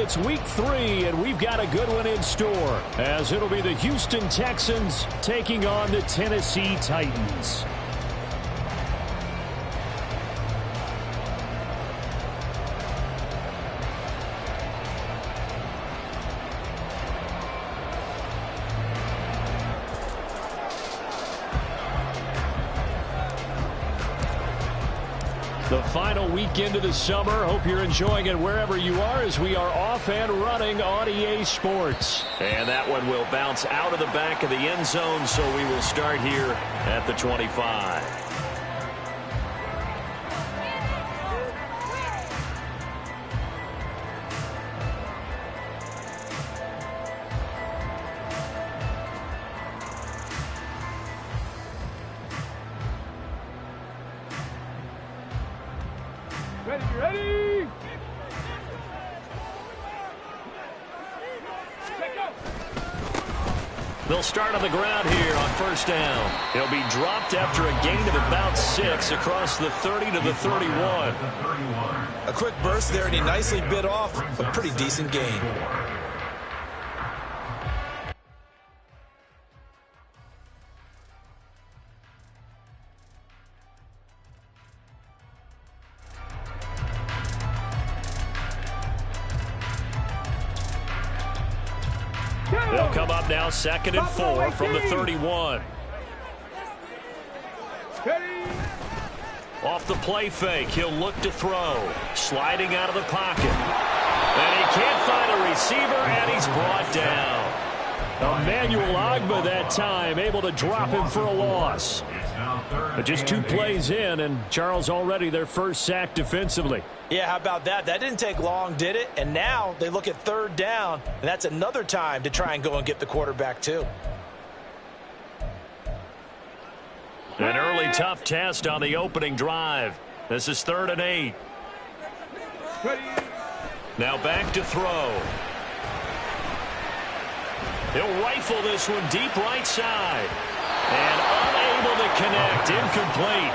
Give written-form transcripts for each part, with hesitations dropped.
it's week 3, and we've got a good one in store, as it'll be the Houston Texans taking on the Tennessee Titans. The final weekend of the summer. Hope you're enjoying it wherever you are as we are off and running on EA Sports. And that one will bounce out of the back of the end zone, so we will start here at the 25. Ready? They'll start on the ground here on first down. He'll be dropped after a gain of about 6 across the 30 to the 31. A quick burst there, and he nicely bit off a pretty decent gain. They'll come up now, 2nd and 4 from the 31. Off the play fake, he'll look to throw. Sliding out of the pocket. And he can't find a receiver, and he's brought down. Emmanuel Ogbah that time, able to drop him for a loss. But just 2 plays in, and Charles already their first sack defensively. Yeah, how about that? That didn't take long, did it? And now they look at 3rd down, and that's another time to try and go and get the quarterback too. An early tough test on the opening drive. This is 3rd and 8. Now back to throw. He'll rifle this one deep right side. And unable to connect. Incomplete.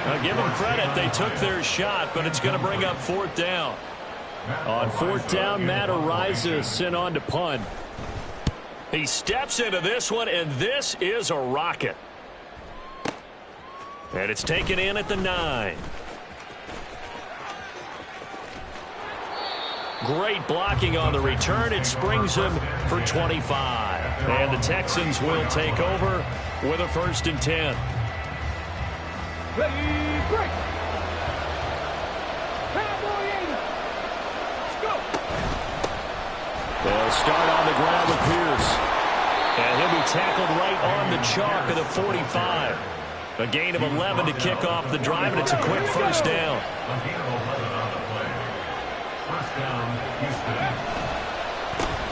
Now give them credit. They took their shot, but it's going to bring up 4th down. On 4th down, Matt Araiza sent on to punt. He steps into this one, and this is a rocket. And it's taken in at the 9. Great blocking on the return. It springs him for 25. And the Texans will take over with a 1st and 10. Ready, break. They'll start on the ground with Pierce. And he'll be tackled right on the chalk of the 45. A gain of 11 to kick off the drive, and it's a quick 1st down.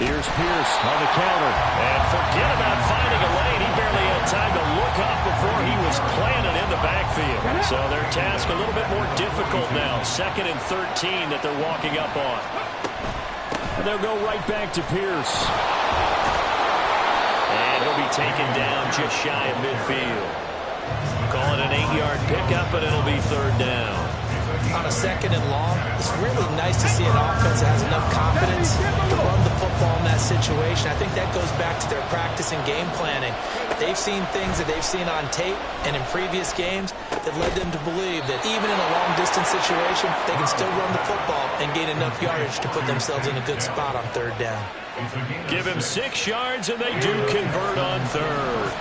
Here's Pierce on the counter. And forget about finding a lane. He barely had time to look up before he was planted in the backfield. So their task a little bit more difficult now. 2nd and 13 that they're walking up on. And they'll go right back to Pierce. And he'll be taken down just shy of midfield. Call it an 8-yard pickup, but it'll be 3rd down. On a 2nd and long, it's really nice to see an offense that has enough confidence to run the football in that situation. I think that goes back to their practice and game planning. They've seen things that they've seen on tape and in previous games that led them to believe that even in a long-distance situation, they can still run the football and gain enough yardage to put themselves in a good spot on 3rd down. Give him 6 yards, and they do convert on 3rd.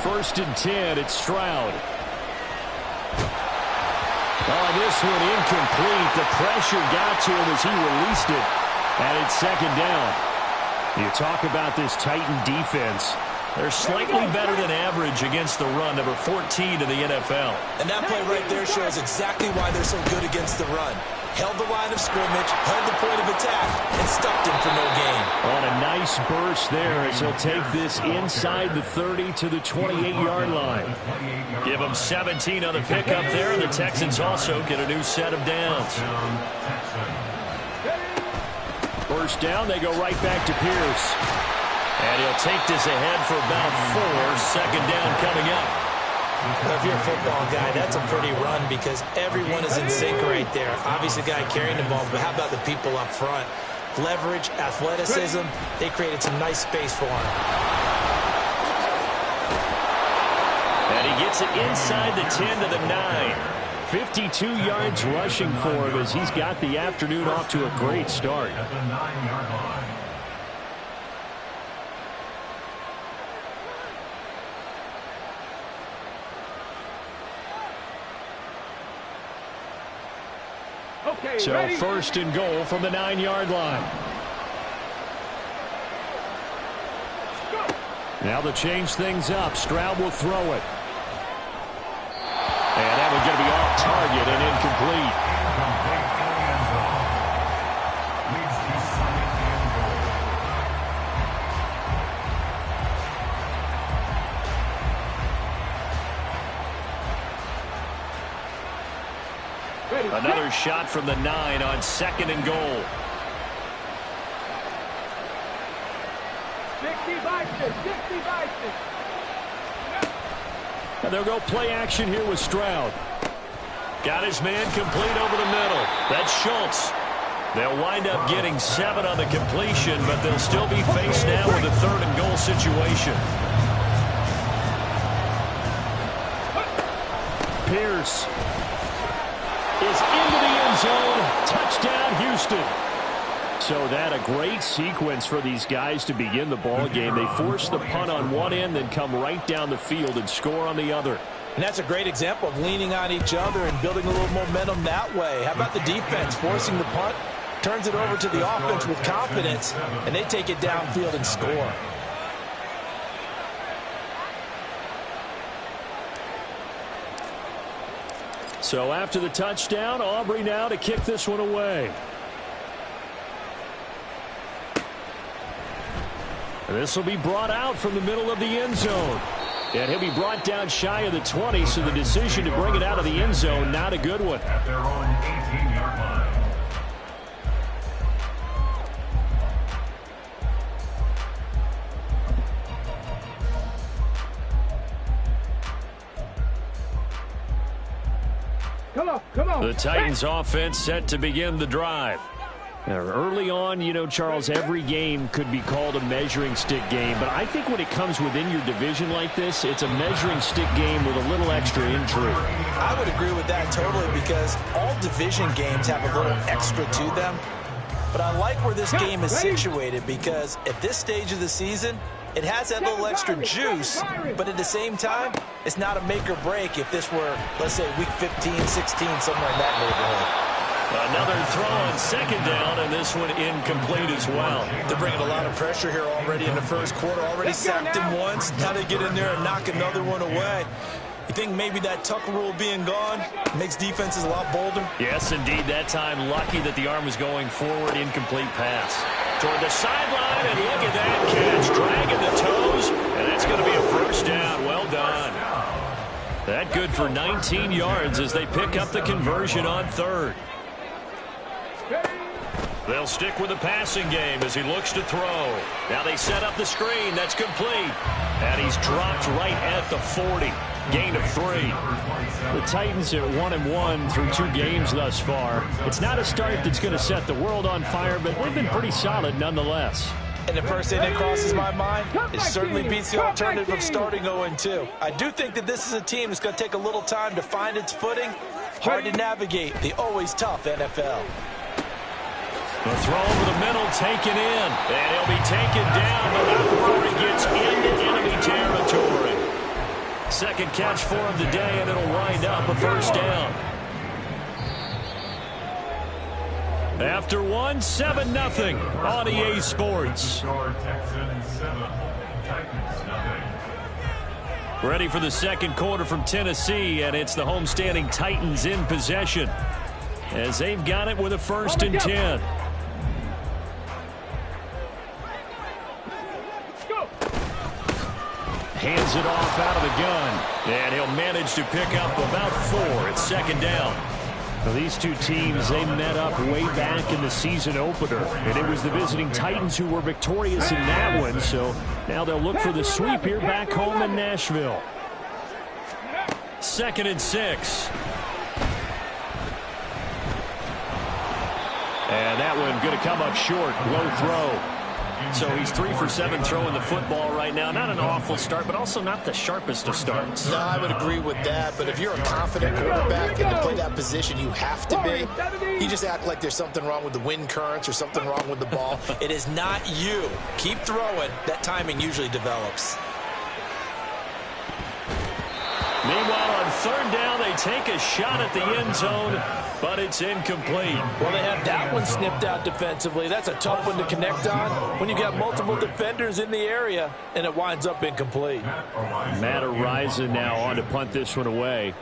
1st and 10, it's Stroud. Oh, this one incomplete. The pressure got to him as he released it. And it's 2nd down. You talk about this Titan defense. They're slightly better than average against the run, number 14 in the NFL. And that play right there shows exactly why they're so good against the run. Held the line of scrimmage, held the point of attack, and stuffed him for no gain. On a nice burst there as he'll take this inside the 30 to the 28-yard line. Give them 17 on the pickup there, and the Texans also get a new set of downs. 1st down, they go right back to Pierce. And he'll take this ahead for about 4. 2nd down coming up. Well, if you're a football guy, that's a pretty run because everyone is in sync right there. Obviously, the guy carrying the ball, but how about the people up front? Leverage, athleticism, they created some nice space for him. And he gets it inside the 10 to the 9. 52 yards rushing for him as he's got the afternoon off to a great start. At the 9-yard line. So first and goal from the 9-yard line. Now to change things up, Stroud will throw it. And that one's going to be off target and incomplete. Another shot from the 9 on second and goal. 60-by-6. And they'll go play action here with Stroud. Got his man complete over the middle. That's Schultz. They'll wind up getting 7 on the completion, but they'll still be faced now with a third and goal situation. Pierce is into the end zone. Touchdown, Houston. So that a great sequence for these guys to begin the ball game. They force the punt on one end, then come right down the field and score on the other. And that's a great example of leaning on each other and building a little momentum that way. How about the defense forcing the punt, turns it over to the offense with confidence, and they take it downfield and score. So after the touchdown, Aubrey now to kick this one away. And this will be brought out from the middle of the end zone. And he'll be brought down shy of the 20, so the decision to bring it out of the end zone, not a good one. At their own 18-yard line. Come on. The Titans offense set to begin the drive. Now, early on, you know, Charles, every game could be called a measuring stick game. But I think when it comes within your division like this, it's a measuring stick game with a little extra intrigue. I would agree with that totally because all division games have a little extra to them. But I like where this game is situated because at this stage of the season, it has that little extra juice, but at the same time, it's not a make or break if this were, let's say, week 15, 16, somewhere in that neighborhood. Another throw on second down, and this one incomplete as well. They're bringing a lot of pressure here already in the first quarter. Already sacked him once. Now they get in there and knock another one away. You think maybe that Tucker rule being gone makes defenses a lot bolder? Yes, indeed. That time, lucky that the arm was going forward. Incomplete pass. Toward the sideline, and look at that catch. Dragging the toes, and that's going to be a first down. Well done. That good for 19 yards as they pick up the conversion on third. They'll stick with the passing game as he looks to throw. Now they set up the screen. That's complete. And he's dropped right at the 40. Gain of 3. The Titans at 1-1 through 2 games thus far. It's not a start that's going to set the world on fire, but they've been pretty solid nonetheless. And the first thing that crosses my mind, it certainly beats the alternative of starting 0-2. I do think that this is a team that's going to take a little time to find its footing. Hard to navigate the always tough NFL. The throw over the middle, taken in. And he'll be taken down, but not before he gets into enemy territory. Second catch for him today, and it'll wind up a first down. After one, 7-0 on EA Sports. Ready for the second quarter from Tennessee, and it's the homestanding Titans in possession as they've got it with a 1st and 10. Hands it off out of the gun, and he'll manage to pick up about 4 at second down. Well, these two teams, they met up way back in the season opener, and it was the visiting Titans who were victorious in that one, so now they'll look for the sweep here back home in Nashville. 2nd and 6. And that one going to come up short. Low throw. So he's 3 for 7 throwing the football right now. Not an awful start, but also not the sharpest of starts. No, I would agree with that. But if you're a confident quarterback and to play that position, you have to be. You just act like there's something wrong with the wind currents or something wrong with the ball. It is not you. Keep throwing. That timing usually develops. Meanwhile, on 3rd down, they take a shot at the end zone, but it's incomplete. Well, they have that one snipped out defensively. That's a tough one to connect on when you got multiple defenders in the area, and it winds up incomplete. Matt Araiza now on to punt this one away.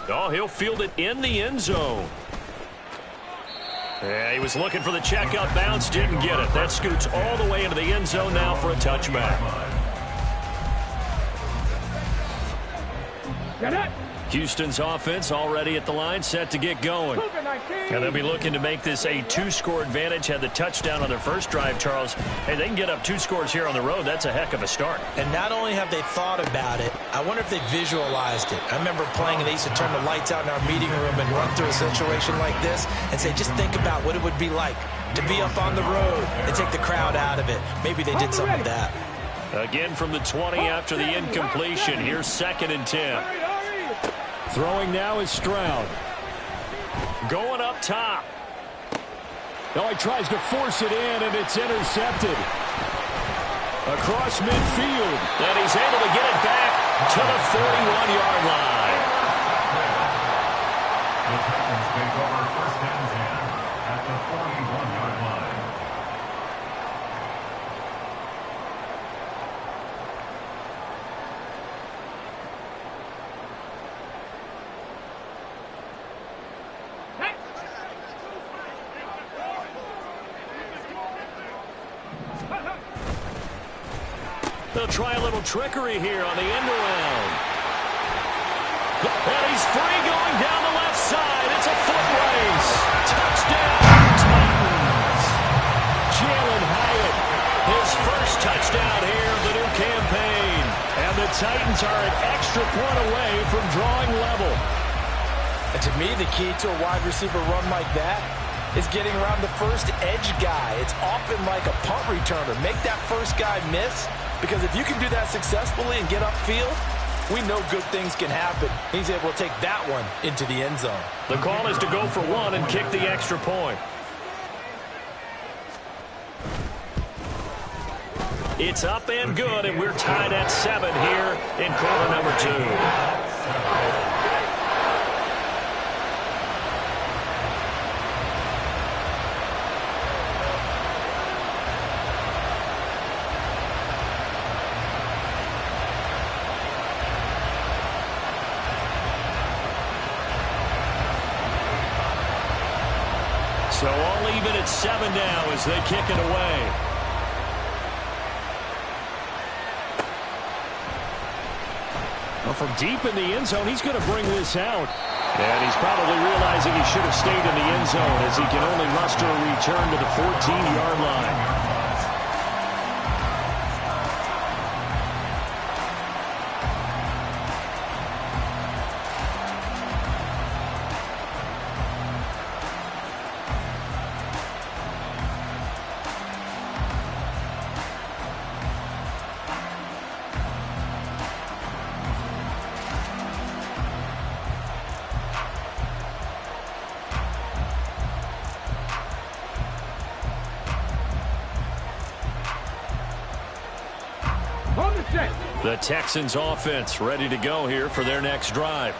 Oh, he'll field it in the end zone. Yeah, he was looking for the checkup bounce, didn't get it. That scoots all the way into the end zone now for a touchback. Get it. Houston's offense already at the line, set to get going. And they'll be looking to make this a 2-score advantage. Had the touchdown on their first drive, Charles. Hey, they can get up 2 scores here on the road. That's a heck of a start. And not only have they thought about it, I wonder if they visualized it. I remember playing, and they used to turn the lights out in our meeting room and run through a situation like this and say, just think about what it would be like to be up on the road and take the crowd out of it. Maybe they did some of that. Again from the 20 after the incompletion. Here's 2nd and 10. Throwing now is Stroud. Going up top. Now he tries to force it in, and it's intercepted. Across midfield. And he's able to get it back to the 41-yard line. The Titans take over 1st and 10 at the 41-yard line. They'll try a little trickery here on the end around. And he's free going down the left side. It's a foot race. Touchdown, Titans. Jalen Hyatt. His first touchdown here of the new campaign. And the Titans are an extra point away from drawing level. And to me, the key to a wide receiver run like that is getting around the first edge guy. It's often like a punt returner. Make that first guy miss, because if you can do that successfully and get upfield, we know good things can happen. He's able to take that one into the end zone. The call is to go for 1 and kick the extra point. It's up and good, and we're tied at 7 here in quarter number 2. So all even at 7 now as they kick it away. Well, from deep in the end zone, he's going to bring this out. And he's probably realizing he should have stayed in the end zone as he can only muster a return to the 14-yard line. The Texans offense ready to go here for their next drive.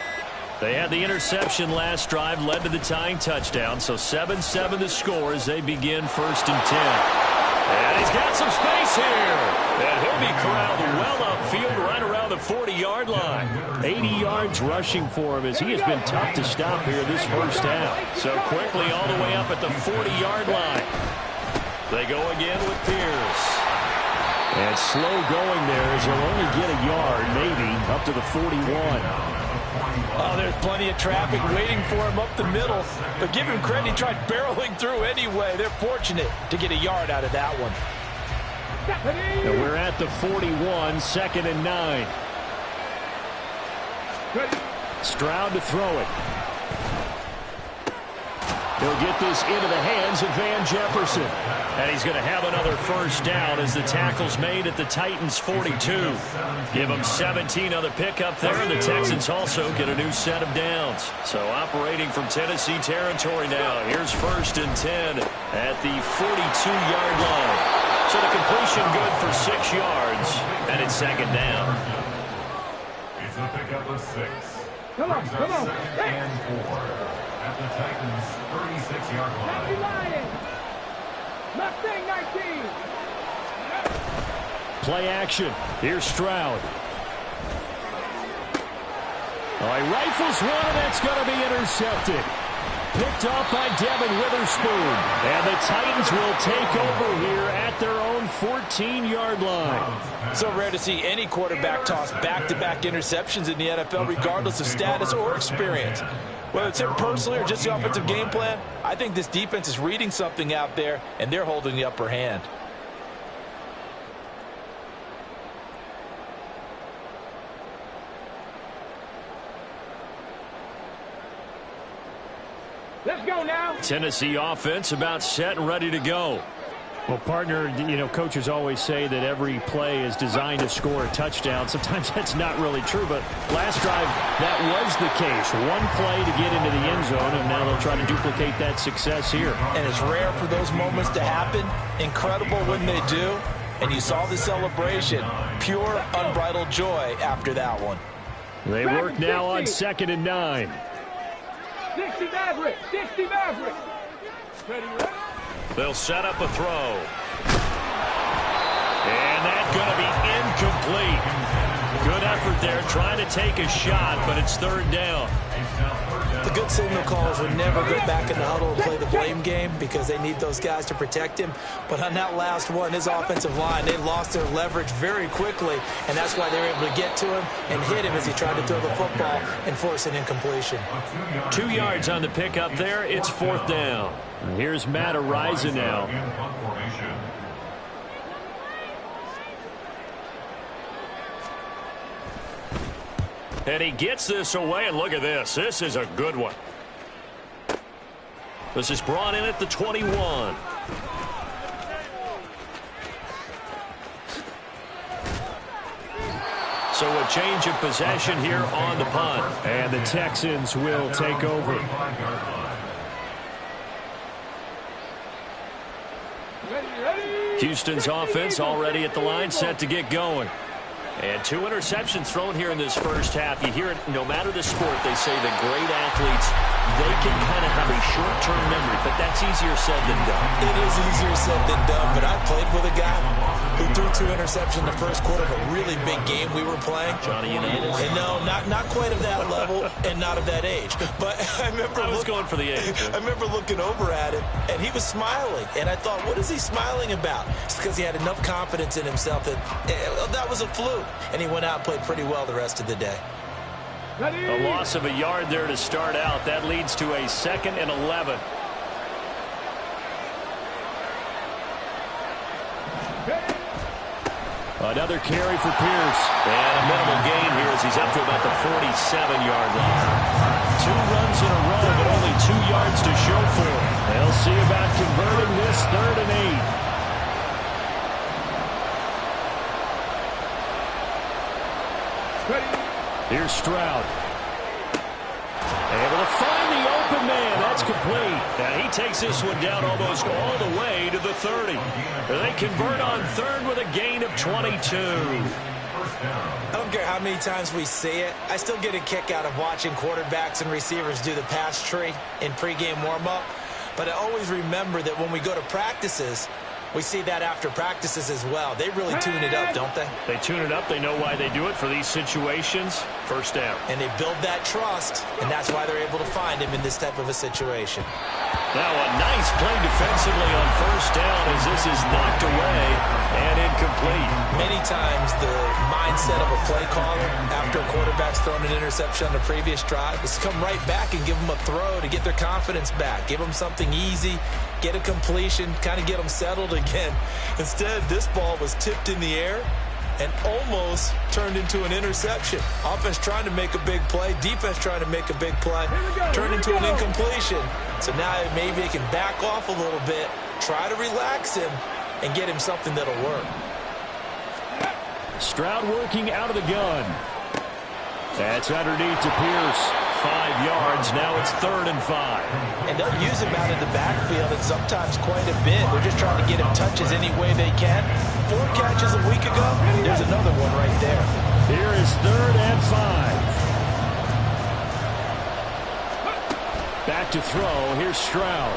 They had the interception last drive, led to the tying touchdown, so 7-7 the score as they begin 1st and 10. And he's got some space here. And he'll be corralled well upfield right around the 40-yard line. 80 yards rushing for him as he has been tough to stop here this first half. So quickly all the way up at the 40-yard line. They go again with Pierce. And slow going there as he'll only get a yard, maybe, up to the 41. Oh, there's plenty of traffic waiting for him up the middle. But give him credit, he tried barreling through anyway. They're fortunate to get a yard out of that one. And we're at the 41, 2nd and 9. Stroud to throw it. He'll get this into the hands of Van Jefferson. And he's going to have another first down as the tackle's made at the Titans' 42. Give them 17 on the pickup there, and the Texans also get a new set of downs. So operating from Tennessee territory now. Here's 1st and 10 at the 42-yard line. So the completion good for 6 yards, and it's 2nd down. It's a pickup of 6. Come on, come on. And 4 at the Titans' 36-yard line. Mustang 19. Play action. Here's Stroud. Oh, he rifles one, and that's going to be intercepted. Picked off by Devin Witherspoon. And the Titans will take over here at their own 14-yard line. So rare to see any quarterback toss back-to-back interceptions in the NFL, regardless of status or experience. Whether it's him personally or just the offensive game plan, I think this defense is reading something out there, and they're holding the upper hand. Let's go now. Tennessee offense about set and ready to go. Well, partner, coaches always say that every play is designed to score a touchdown. Sometimes that's not really true, but last drive, that was the case. One play to get into the end zone, and now they'll try to duplicate that success here. And it's rare for those moments to happen. Incredible when they do. And you saw the celebration. Pure, unbridled joy after that one. They work now on 2nd and 9. 60 Maverick. 60 Maverick. Ready? They'll set up a throw. And that's going to be incomplete. Good effort there trying to take a shot, but it's 3rd down. The good signal callers would never go back in the huddle and play the blame game because they need those guys to protect him. But on that last one, his offensive line, they lost their leverage very quickly, and that's why they were able to get to him and hit him as he tried to throw the football and force an incompletion. 2 yards on the pickup there. It's 4th down. And here's Matt Ariza now. And he gets this away, and look at this. This is a good one. This is brought in at the 21. So a change of possession here on the punt. And the Texans will take over. Houston's offense already at the line, set to get going. And 2 interceptions thrown here in this first half. You hear it, no matter the sport, they say that great athletes, they can kind of have a short-term memory, but that's easier said than done. It is easier said than done, but I played with a guy who threw 2 interceptions in the first quarter of a really big game we were playing. Johnny Unitas? And no, not quite of that level and not of that age. But I remember I was going for the age. I remember looking over at him, and he was smiling. And I thought, what is he smiling about? It's because he had enough confidence in himself that that was a fluke. And he went out and played pretty well the rest of the day. A loss of a yard there to start out. That leads to a 2nd and 11. Another carry for Pierce. And a minimal gain here as he's up to about the 47-yard line. 2 runs in a row, but only 2 yards to show for it. They'll see about converting this 3rd and 8. Here's Stroud. Able to find the open man. That's complete. And he takes this one down almost all the way to the 30. They convert on 3rd with a gain of 22. I don't care how many times we see it. I still get a kick out of watching quarterbacks and receivers do the pass tree in pregame warm-up. But I always remember that when we go to practices, we see that after practices as well. They really tune it up, don't they? They tune it up. They know why they do it for these situations. First down. And they build that trust, and that's why they're able to find him in this type of a situation. Now a nice play defensively on first down as this is knocked away and incomplete. many times the mindset of a play caller after a quarterback's thrown an interception on the previous drive is to come right back and give them a throw to get their confidence back. Give them something easy, get a completion, kind of get them settled again. Instead, this ball was tipped in the air and almost turned into an interception. Offense trying to make a big play, defense trying to make a big play, turned into an incompletion. So now maybe they can back off a little bit, try to relax him, and get him something that'll work. Stroud working out of the gun. That's underneath to Pierce. 5 yards. Now it's 3rd and 5. And they'll use him out in the backfield, and sometimes quite a bit. They're just trying to get him touches any way they can. 4 catches a week ago. There's another one right there. Here is 3rd and 5. Back to throw. Here's Stroud.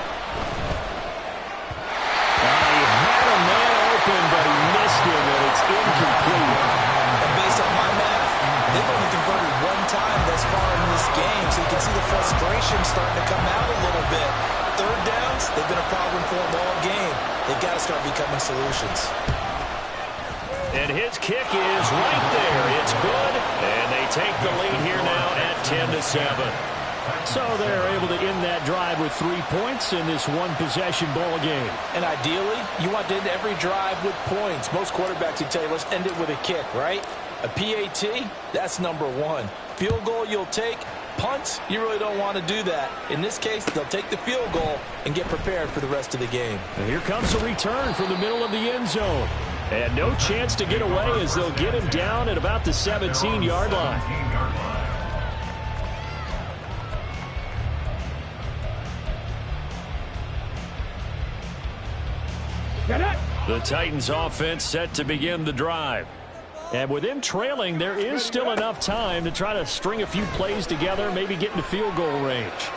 He had a man open, but he missed him, and it's incomplete. And based on my math, they've only converted 1 time thus far in this game, so you can see the frustration starting to come out a little bit. 3rd downs, they've been a problem for them all game. They've got to start becoming solutions. And his kick is right there. It's good, and they take the lead here now at 10-7. So they're able to end that drive with 3 points in this one-possession ball game. And ideally, you want to end every drive with points. Most quarterbacks would tell you, let's end it with a kick, right? A PAT, that's number 1. Field goal you'll take. Punts, you really don't want to do that. In this case, they'll take the field goal and get prepared for the rest of the game. And here comes a return from the middle of the end zone. And no chance to get away as they'll get him down at about the 17-yard line. The Titans offense set to begin the drive. And with them trailing, there is still enough time to try to string a few plays together, maybe get into field goal range.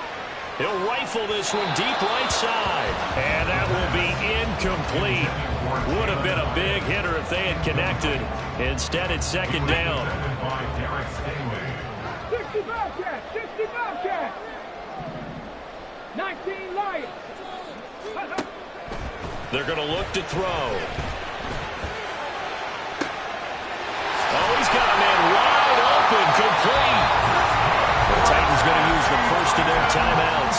He'll rifle this one deep right side. And that will be incomplete. Would have been a big hitter if they had connected. Instead, it's 2nd down. 65 catch, 65 catch. 19 Lions. They're going to look to throw. Oh, he's got a man wide open, complete. The Titans going to use the first of their timeouts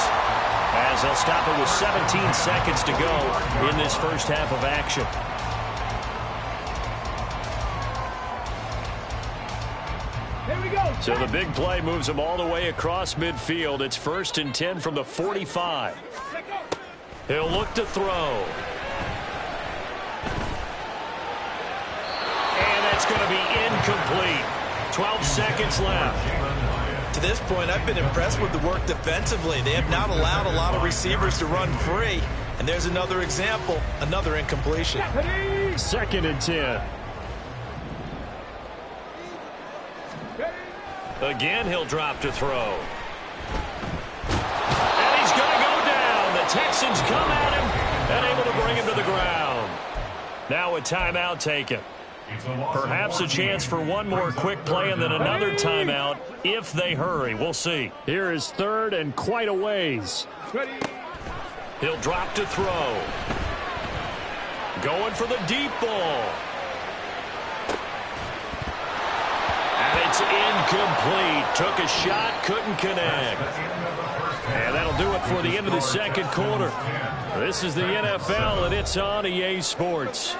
as they'll stop it with 17 seconds to go in this first half of action. Here we go. So the big play moves them all the way across midfield. It's 1st and 10 from the 45. He'll look to throw. It's going to be incomplete. 12 seconds left. To this point, I've been impressed with the work defensively. They have not allowed a lot of receivers to run free. And there's another example, another incompletion. 2nd and 10. Again, he'll drop to throw. And he's going to go down. The Texans come at him and able to bring him to the ground. Now a timeout taken. Perhaps a chance for one more quick play and then another timeout if they hurry. We'll see. Here is 3rd and quite a ways. He'll drop to throw. Going for the deep ball. And it's incomplete. Took a shot, couldn't connect. And that'll do it for the end of the 2nd quarter. This is the NFL, and it's on EA Sports.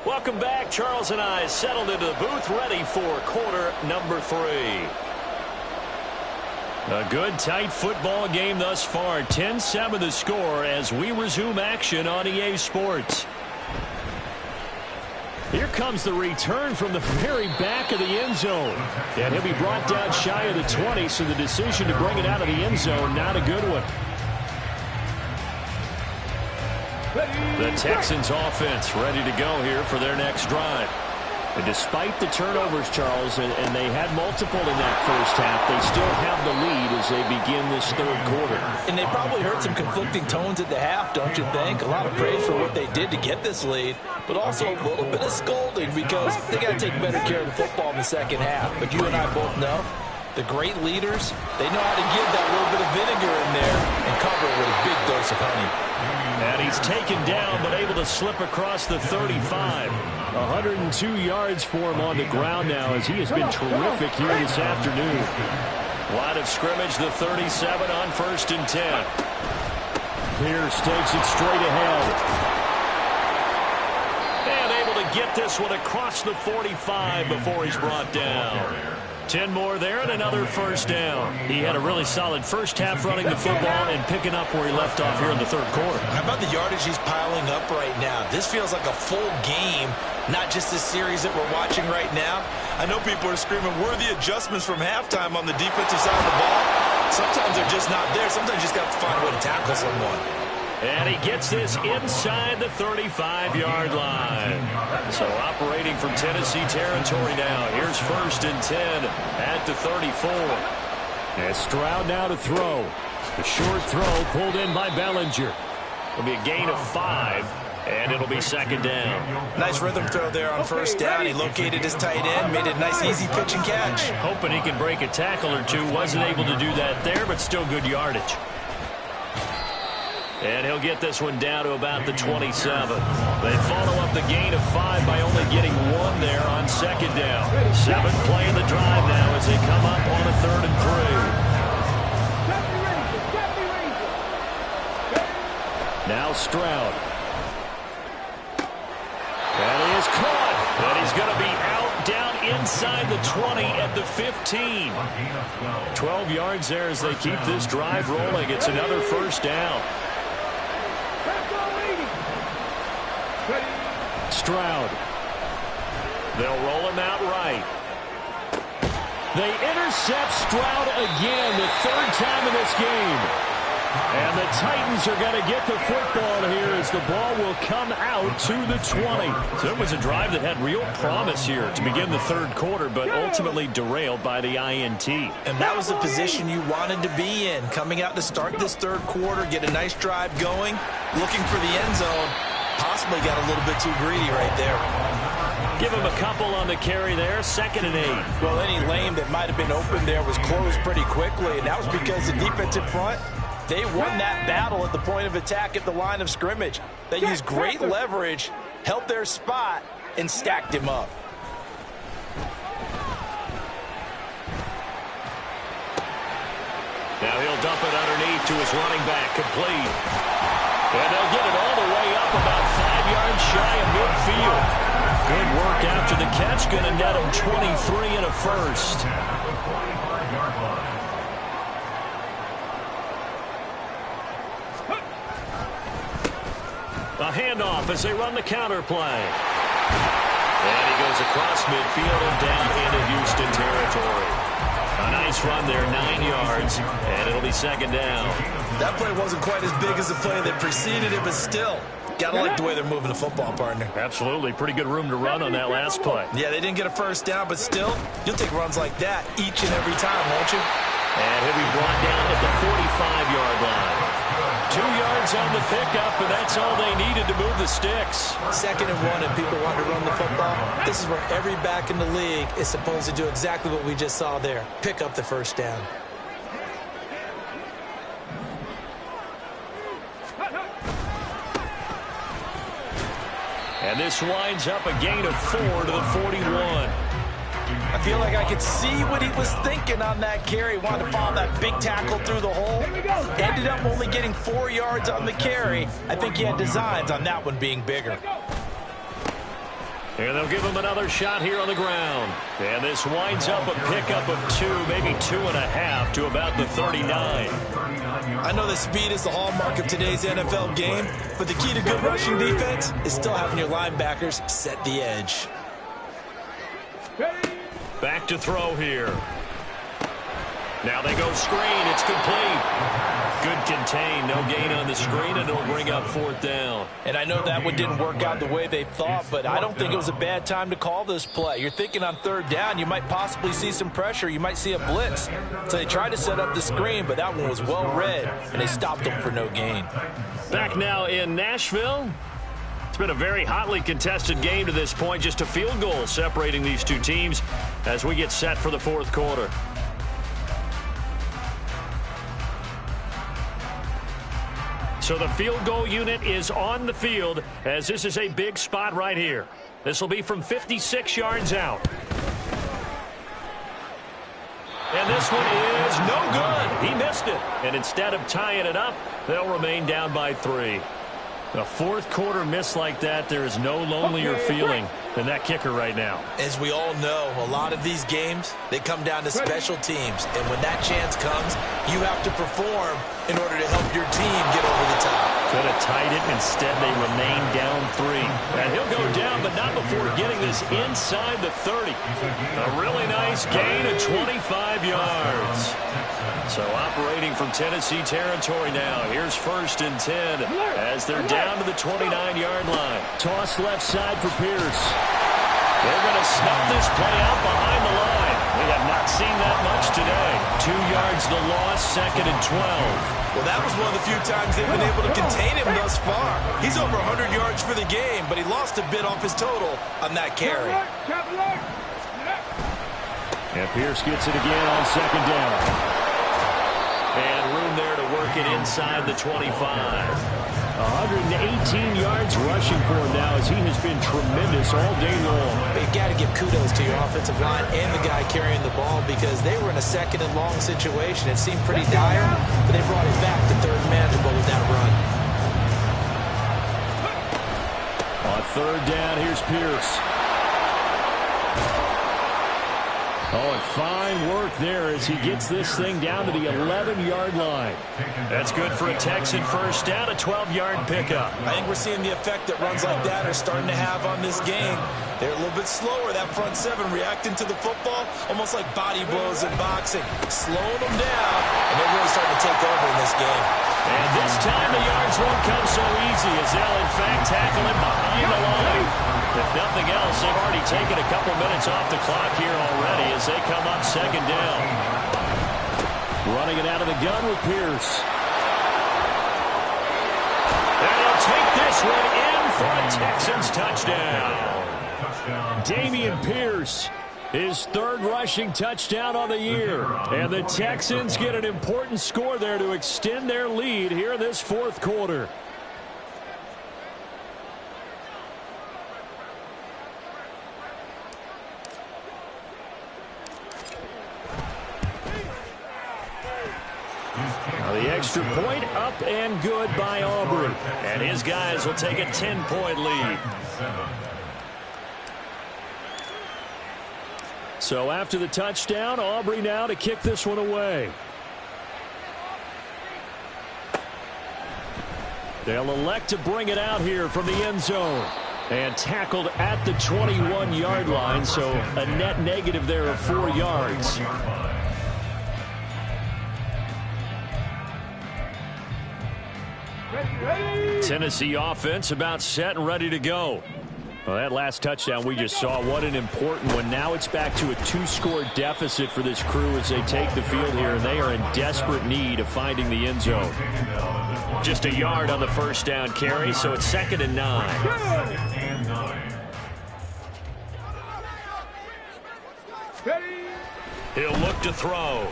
Welcome back. Charles and I settled into the booth, ready for quarter number 3. A good, tight football game thus far. 10-7 the score as we resume action on EA Sports. Here comes the return from the very back of the end zone. And he'll be brought down shy of the 20, so the decision to bring it out of the end zone, not a good one. The Texans offense ready to go here for their next drive. And despite the turnovers, Charles, and they had multiple in that first half, they still have the lead as they begin this third quarter. And they probably heard some conflicting tones at the half, don't you think? A lot of praise for what they did to get this lead, but also a little bit of scolding because they got to take better care of the football in the second half. But you and I both know the great leaders, they know how to give that little bit of vinegar in there and cover it with a big dose of honey. And he's taken down, but able to slip across the 35. 102 yards for him on the ground now, as he has been terrific here this afternoon. Line of scrimmage, the 37 on 1st and 10. Pierce takes it straight ahead. And able to get this one across the 45 before he's brought down. 10 more there and another first down. He had a really solid first half running the football and picking up where he left off here in the third quarter. How about the yardage he's piling up right now? This feels like a full game, not just this series that we're watching right now. I know people are screaming, worthy adjustments from halftime on the defensive side of the ball. Sometimes they're just not there. Sometimes you just got to find a way to tackle someone. And he gets this inside the 35-yard line. So operating from Tennessee territory now. Here's 1st and 10 at the 34. And Stroud now to throw. The short throw pulled in by Bellinger. It'll be a gain of 5, and it'll be 2nd down. Nice rhythm throw there on 1st down. He located his tight end, made it a nice, easy pitch and catch. Hoping he can break a tackle or two. Wasn't able to do that there, but still good yardage. And he'll get this one down to about the 27. They follow up the gain of 5 by only getting 1 there on 2nd down. 7th play in the drive now as they come up on a 3rd and 3. Now Stroud. That is caught. And he's going to be out down inside the 20 at the 15. 12 yards there as they keep this drive rolling. It's another first down. Stroud. They'll roll him out right. They intercept Stroud again, the 3rd time in this game. And the Titans are going to get the football here as the ball will come out to the 20. So it was a drive that had real promise here to begin the 3rd quarter, but ultimately derailed by the INT. And that was the position you wanted to be in. Coming out to start this 3rd quarter, get a nice drive going, looking for the end zone. Possibly got a little bit too greedy right there. Give him a couple on the carry there, 2nd and 8. Well, any lane that might have been open there was closed pretty quickly, and that was because the defensive front, they won that battle at the point of attack at the line of scrimmage. They used great leverage, held their spot, and stacked him up. Now he'll dump it underneath to his running back, complete. And they'll get it all the way up about 5 yards shy of midfield. Good work after the catch, going to net him 23 and a first. A handoff as they run the counter play. And he goes across midfield and down into Houston territory. A nice run there, 9 yards, and it'll be 2nd down. That play wasn't quite as big as the play that preceded it, but still, gotta like the way they're moving the football, partner. Absolutely. Pretty good room to run on that last play. Yeah, they didn't get a first down, but still, you'll take runs like that each and every time, won't you? And he'll be brought down at the 45-yard line. 2 yards on the pickup, and that's all they needed to move the sticks. 2nd and 1, and people want to run the football. This is where every back in the league is supposed to do exactly what we just saw there. Pick up the first down. And this winds up a gain of 4 to the 41. I feel like I could see what he was thinking on that carry. Wanted to follow that big tackle through the hole. Ended up only getting 4 yards on the carry. I think he had designs on that one being bigger. And they'll give him another shot here on the ground. And this winds up a pickup of 2, maybe 2.5 to about the 39. I know that speed is the hallmark of today's NFL game, but the key to good rushing defense is still having your linebackers set the edge. Back to throw here. Now they go screen. It's complete. Good contain. No gain on the screen, and it'll bring up 4th down. And I know that one didn't work out the way they thought, but I don't think it was a bad time to call this play. You're thinking on 3rd down, you might possibly see some pressure. You might see a blitz. So they tried to set up the screen, but that one was well read, and they stopped them for no gain. Back now in Nashville. It's been a very hotly contested game to this point. Just a field goal separating these two teams as we get set for the 4th quarter. So the field goal unit is on the field as this is a big spot right here. This will be from 56 yards out. And this one is no good. He missed it. And instead of tying it up, they'll remain down by 3. A 4th quarter miss like that, there is no lonelier feeling than that kicker right now. As we all know, a lot of these games, they come down to special teams. And when that chance comes, you have to perform in order to help your team get over the top. Could have tied it. Instead, they remain down 3. And he'll go down, but not before getting this inside the 30. A really nice gain of 25 yards. So operating from Tennessee territory now. Here's 1st and 10 as they're down to the 29-yard line. Toss left side for Pierce. They're going to snuff this play out behind the line. We have not seen that much today. 2 yards the loss, 2nd and 12. Well, that was one of the few times they've been able to contain him thus far. He's over 100 yards for the game, but he lost a bit off his total on that carry. And Pierce gets it again on 2nd down. And room there to work it inside the 25. 118 yards rushing for him now as he has been tremendous all day long. You've got to give kudos to your offensive line and the guy carrying the ball because they were in a 2nd and long situation. It seemed pretty dire, but they brought it back to 3rd manageable with that run. On 3rd down, here's Pierce. Oh, and fine work there as he gets this thing down to the 11-yard line. That's good for a Texan 1st down, a 12-yard pickup. I think we're seeing the effect that runs like that are starting to have on this game. They're a little bit slower, that front 7, reacting to the football, almost like body blows in boxing. Slowing them down, and they're really starting to take over in this game. And this time the yards won't come so easy as they'll, in fact, tackle him behind the line. If nothing else, they've already taken a couple minutes off the clock here already as they come up 2nd down. Running it out of the gun with Pierce. And he'll take this one in for a Texans touchdown. Dameon Pierce, his 3rd rushing touchdown on the year. And the Texans get an important score there to extend their lead here in this 4th quarter. Now the extra point up and good by Aubrey. And his guys will take a 10-point lead. So after the touchdown, Aubrey now to kick this one away. They'll elect to bring it out here from the end zone. And tackled at the 21-yard line, so a net negative there of 4 yards. Tennessee offense about set and ready to go. Well, that last touchdown we just saw, what an important one. Now it's back to a 2-score deficit for this crew as they take the field here, and they are in desperate need of finding the end zone. Just a yard on the 1st down carry, so it's 2nd and 9. He'll look to throw.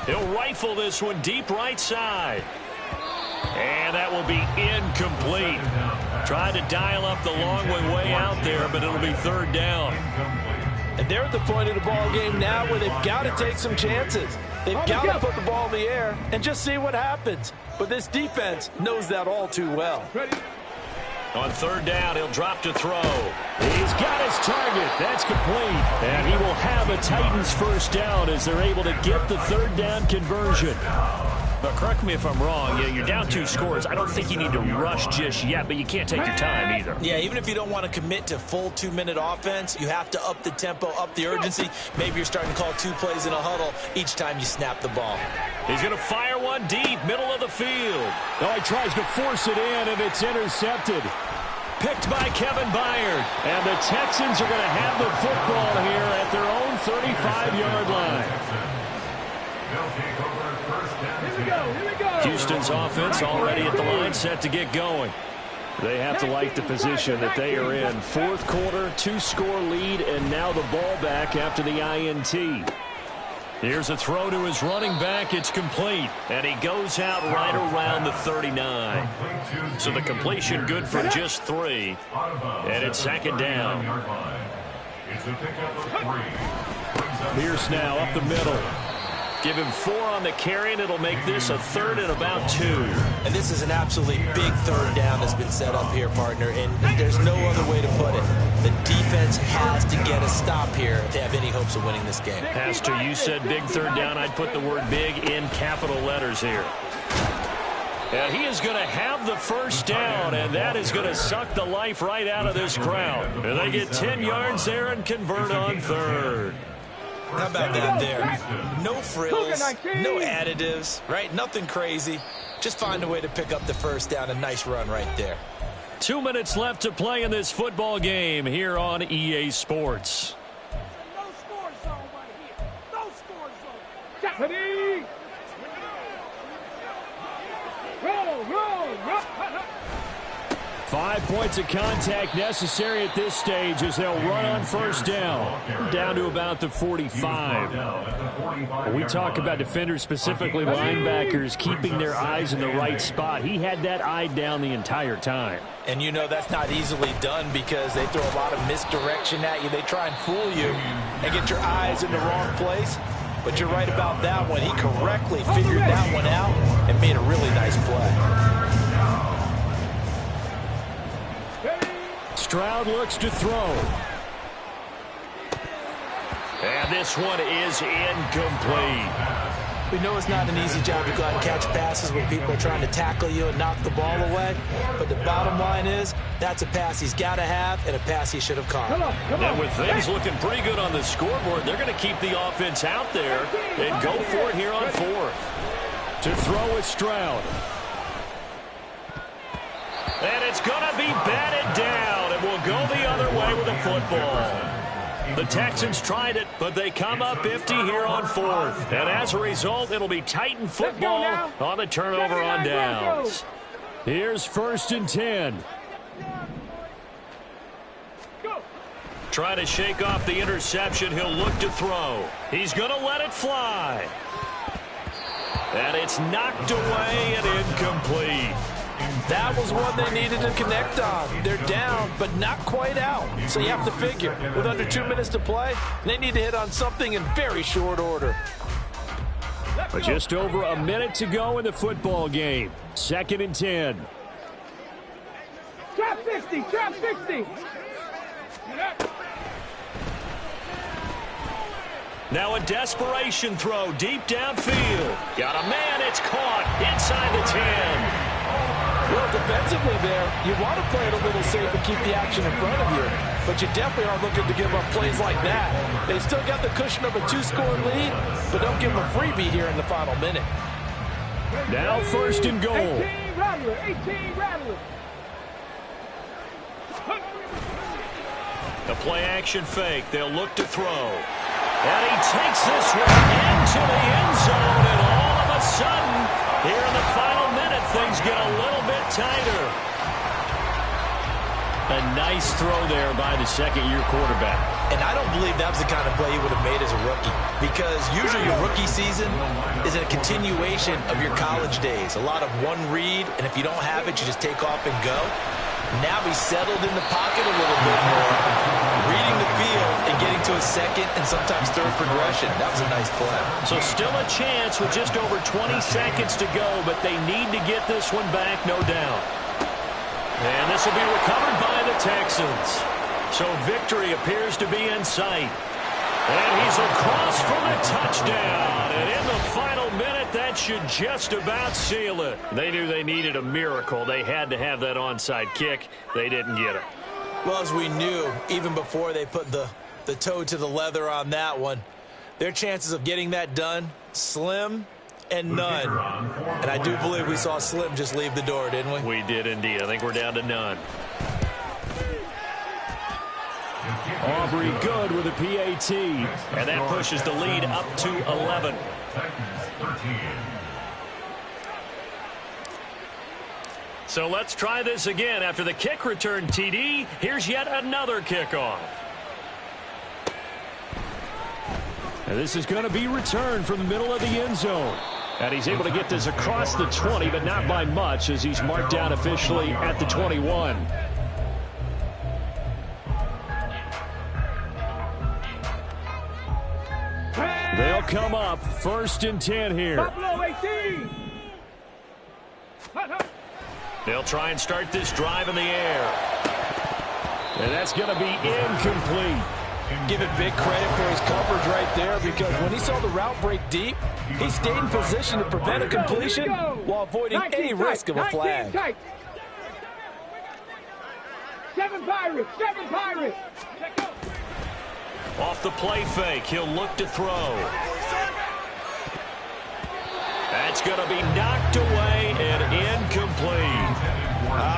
He'll rifle this one deep right side. And that will be incomplete. Tried to dial up the long way out there, but it'll be 3rd down. And they're at the point of the ball game now where they've got to take some chances. They've got to put the ball in the air and just see what happens. But this defense knows that all too well. On 3rd down, he'll drop to throw. He's got his target. That's complete. And he will have a Titans 1st down as they're able to get the 3rd down conversion. But correct me if I'm wrong, you're down 2 scores. I don't think you need to rush just yet, but you can't take your time either. Yeah, even if you don't want to commit to full 2-minute offense, you have to up the tempo, up the urgency. Maybe you're starting to call 2 plays in a huddle each time you snap the ball. He's going to fire one deep, middle of the field. Oh, he tries to force it in, and it's intercepted. Picked by Kevin Byard. And the Texans are going to have the football here at their own 35-yard line. Houston's offense already at the line, set to get going. They have to like the position that they are in. 4th quarter, 2-score lead, and now the ball back after the INT. Here's a throw to his running back. It's complete. And he goes out right around the 39. So the completion good for just 3. And it's 2nd down. Pierce now up the middle. Give him 4 on the carry, and it'll make this a 3rd and about 2. And this is an absolutely big 3rd down that's been set up here, partner, and there's no other way to put it. The defense has to get a stop here if they have any hopes of winning this game. Pastor, you said big 3rd down. I'd put the word big in capital letters here. And he is going to have the 1st down, and that is going to suck the life right out of this crowd. And they get 10 yards there and convert on 3rd. How about that there? No frills, no additives, right? Nothing crazy. Just find a way to pick up the 1st down. A nice run right there. 2 minutes left to play in this football game here on EA Sports. No score zone right here. No score zone. Ready? Roll. 5 points of contact necessary at this stage as they'll run on 1st down. Down to about the 45. When we talk about defenders, specifically linebackers, keeping their eyes in the right spot. He had that eye down the entire time. And you know that's not easily done because they throw a lot of misdirection at you. They try and fool you and get your eyes in the wrong place. But you're right about that one. He correctly figured that one out and made a really nice play. Stroud looks to throw. And this one is incomplete. We know it's not an easy job to go out and catch passes when people are trying to tackle you and knock the ball away. But the bottom line is that's a pass he's got to have and a pass he should have caught. Now with things looking pretty good on the scoreboard, they're going to keep the offense out there and go for it here on 4th. To throw with Stroud. And it's going to be batted down, and will go the other way with the football. The Texans tried it, but they come up 50 here on 4th. And as a result, it'll be Titan football on the turnover on downs. Here's 1st and 10. Trying to shake off the interception. He'll look to throw. He's going to let it fly. And it's knocked away and incomplete. That was one they needed to connect on. They're down, but not quite out. So you have to figure, with under 2 minutes to play, they need to hit on something in very short order. But just over a minute to go in the football game. 2nd and 10. Trap 60, trap 60. Now a desperation throw deep downfield. Got a man, it's caught inside the 10. Well, defensively there, you want to play it a little safe and keep the action in front of you. But you definitely aren't looking to give up plays like that. They still got the cushion of a 2-score lead, but don't give them a freebie here in the final minute. Now 1st and goal. 18 Rattler, 18 Rattler. The play action fake. They'll look to throw. And he takes this one into the end zone, and all of a sudden, here in the final minute, things get a little bit tighter. A nice throw there by the 2nd-year quarterback. And I don't believe that was the kind of play he would have made as a rookie. Because usually your rookie season is a continuation of your college days. A lot of one read, and if you don't have it, you just take off and go. Now he's settled in the pocket a little bit more, reading the field and getting to a 2nd and sometimes 3rd progression. That was a nice play. So still a chance with just over 20 seconds to go, but they need to get this one back, no doubt. And this will be recovered by the Texans. So victory appears to be in sight. And he's across for the touchdown. And in the final minute, that should just about seal it. They knew they needed a miracle. They had to have that onside kick. They didn't get it. Well, as we knew, even before they put the toe to the leather on that one, their chances of getting that done, slim and none. And I do believe we saw Slim just leave the door, didn't we? We did indeed. I think we're down to none. Aubrey good with a PAT. And that pushes the lead up to 11. So let's try this again. After the kick return TD, here's yet another kickoff. And this is going to be returned from the middle of the end zone. And he's able to get this across the 20, but not by much, as he's marked down officially at the 21. They'll come up 1st and 10 here. Buffalo 18. They'll try and start this drive in the air. And that's going to be incomplete. Give it big credit for his coverage right there, because when he saw the route break deep, he stayed in position to prevent a completion while avoiding any risk of a flag. 7 Pirates, 7 Pirates. Off the play fake, he'll look to throw. That's going to be knocked away and incomplete.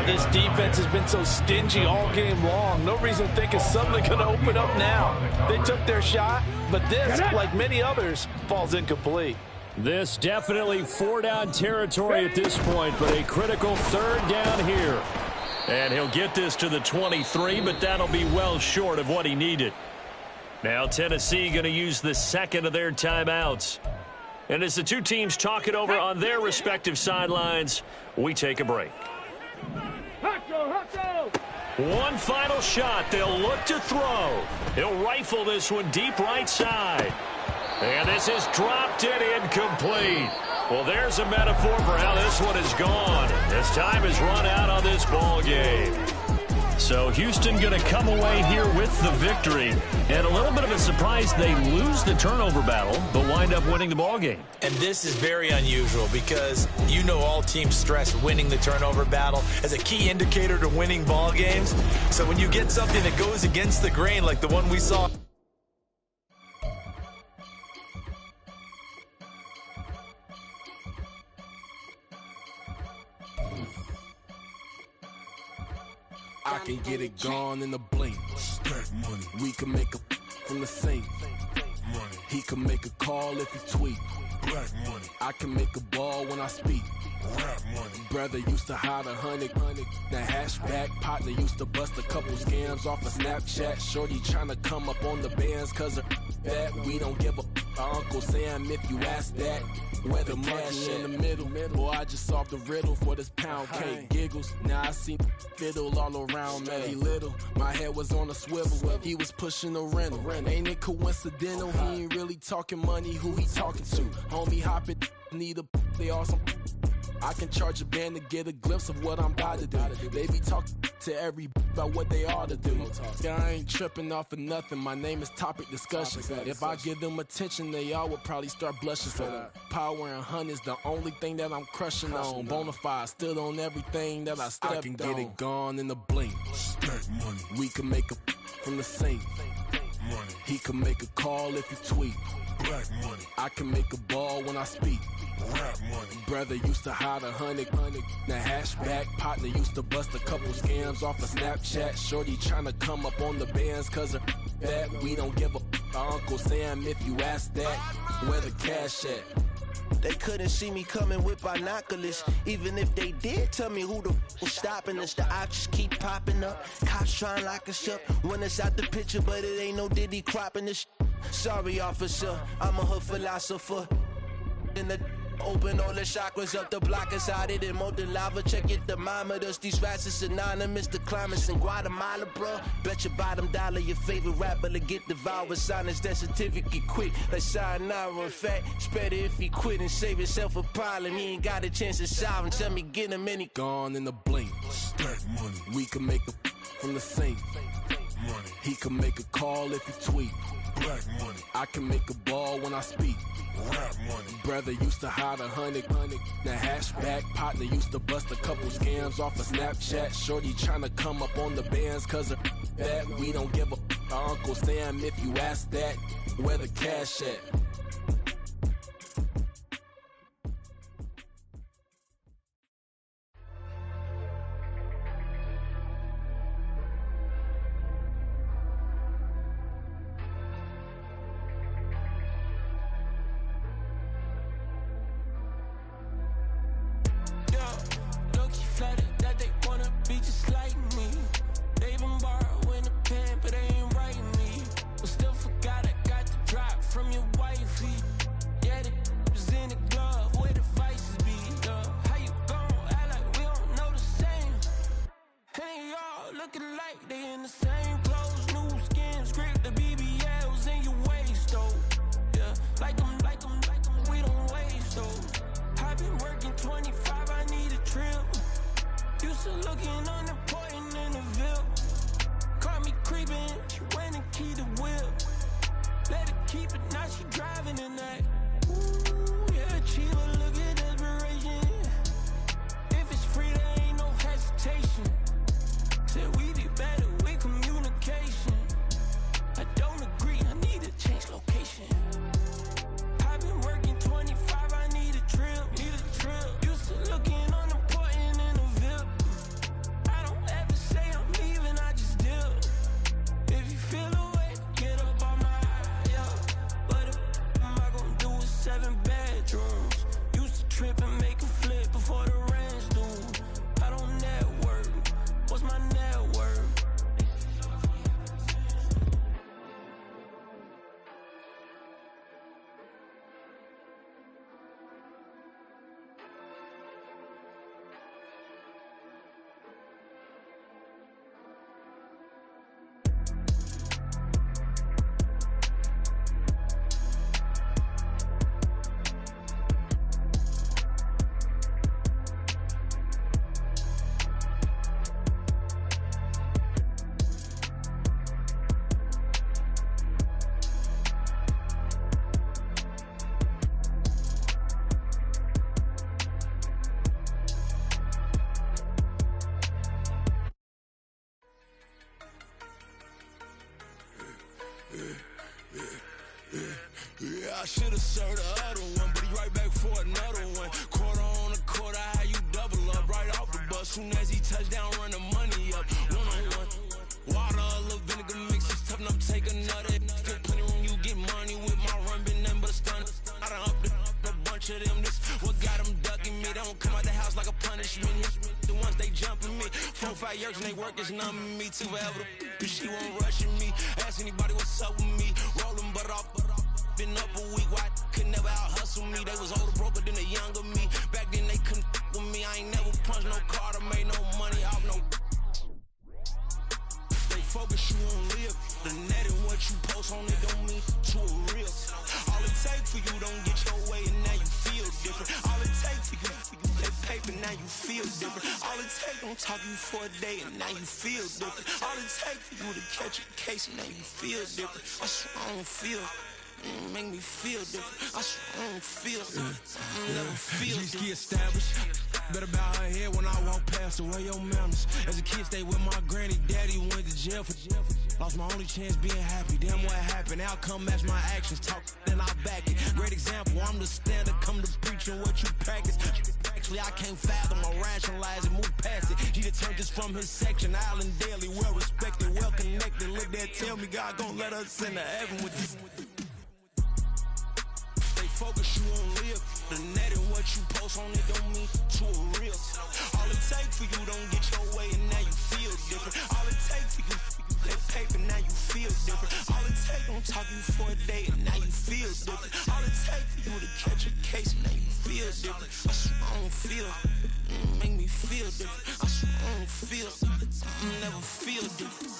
This defense has been so stingy all game long. No reason to think it's suddenly going to open up now. They took their shot, but this, like many others, falls incomplete. This definitely 4-down territory at this point, but a critical 3rd down here. And he'll get this to the 23, but that'll be well short of what he needed. Now Tennessee going to use the 2nd of their timeouts. And as the two teams talk it over on their respective sidelines, we take a break. One final shot. They'll look to throw. He'll rifle this one deep right side. And this is dropped and incomplete. Well, there's a metaphor for how this one is gone. As time has run out on this ball game. So Houston going to come away here with the victory. And a little bit of a surprise, they lose the turnover battle, but wind up winning the ball game. And this is very unusual because you know all teams stress winning the turnover battle as a key indicator to winning ball games. So when you get something that goes against the grain like the one we saw, I can get it gone in a blink. Money. We can make a from the sink. Money. He can make a call if he tweet. Black money. I can make a ball when I speak. Rap money. Brother used to hide 100. The hashback partner used to bust a couple scams off of Snapchat. Shorty tryna come up on the bands cause of that. We don't give a Uncle Sam if you ask that. Where the money in the middle. Boy, I just solved the riddle for this pound cake. Giggles, now I see fiddle all around me. He little, my head was on a swivel. He was pushing a rental. Ain't it coincidental? He ain't really talking money, who he talking to? Homie hopping, need a, they awesome. I can charge a band to get a glimpse of what I'm about to do. They be talking to every about what they ought to do. Yeah, I ain't tripping off of nothing. My name is Topic Discussion. If I give them attention, they all would probably start blushing. So power and hunt is the only thing that I'm crushing on. Bonafide, stood on everything that I stepped on. I can get it gone in a blink. Stack money. We can make a from the sink. Money. He can make a call if he tweet. Black money. I can make a ball when I speak. Rap money. Brother used to hide 100. The hashback partner used to bust a couple scams off of Snapchat. Shorty tryna come up on the bands cause of that. We don't give a Uncle Sam if you ask that. Where the cash at? They couldn't see me coming with binoculars. Even if they did, tell me who the was stopping us. The options keep popping up. Cops trying to lock us up. When it's out the picture, but it ain't no Diddy cropping this. Sorry, officer, I'm a hood philosopher. In the open all the chakras up the block inside it and molten lava. Check your thermometers. These rats is synonymous. The climates in Guatemala, bro. Bet your bottom dollar your favorite rapper to get devoured. Sign his death certificate quick. Like sayonara. In fact, it's better if he quit and save himself a problem. He ain't got a chance to solve and tell me get him any. Gone in the blink. Stack money. We can make a from the sink. Money. He can make a call if he tweet. Black money. I can make a ball when I speak. Rap money. Brother used to hide 100. The hatchback partner used to bust a couple scams off of Snapchat. Shorty tryna come up on the bands cause of that. We don't give a Uncle Sam if you ask that. Where the cash at? Yeah, I should've served the other one, but he right back for another one. Quarter on a quarter, how you double up right off the bus. Soon as he touch down, run the money up. One-on-one. Water, a little vinegar mix, it's tough enough to take another. Still plenty room, you get money with my run, been nothing but a stun. I done upped a bunch of them, this what got them ducking me. They don't come out the house like a punishment. The ones they jumping me. 4-5 years and they work is numbing me. Too forever, but she won't rushing me. Ask anybody what's up with me. Rolling butt off. Been up a week, why could never out hustle me? They was older, broker than the younger me. Back then they couldn't with me. I ain't never punched no card or made no money off no. They focus, you on live. The net and what you post on it don't mean to a real. All it take for you don't get your way and now you feel different. All it take for you that paper, now you feel different. All it take don't talk you for a day and now you feel different. All it take for you to catch a case and now you feel different. I swear I don't feel. Make me feel different. I swear I don't feel never feel G-ski established. Better bow her head when I walk past her. Where your manners? As a kid, stayed with my granny. Daddy went to jail for. Lost my only chance being happy. Damn, what happened? Outcome match my actions. Talk, then I back it. Great example. I'm the standard. Come to preaching what you practice. Actually, I can't fathom or rationalize it. Move past it. He determined this from his section. Island Daily, well respected, well connected. Look there, tell me God gon' let us into heaven with this. Focus, you on live. The net and what you post on it don't mean to a real. All it take for you don't get your way and now you feel different. All it take for you that paper, now you feel different. All it take don't talk you for a day and now you feel different. All it take for you to catch a case and now you feel different. I swear I don't feel. Make me feel different. I swear I don't feel. Never feel different.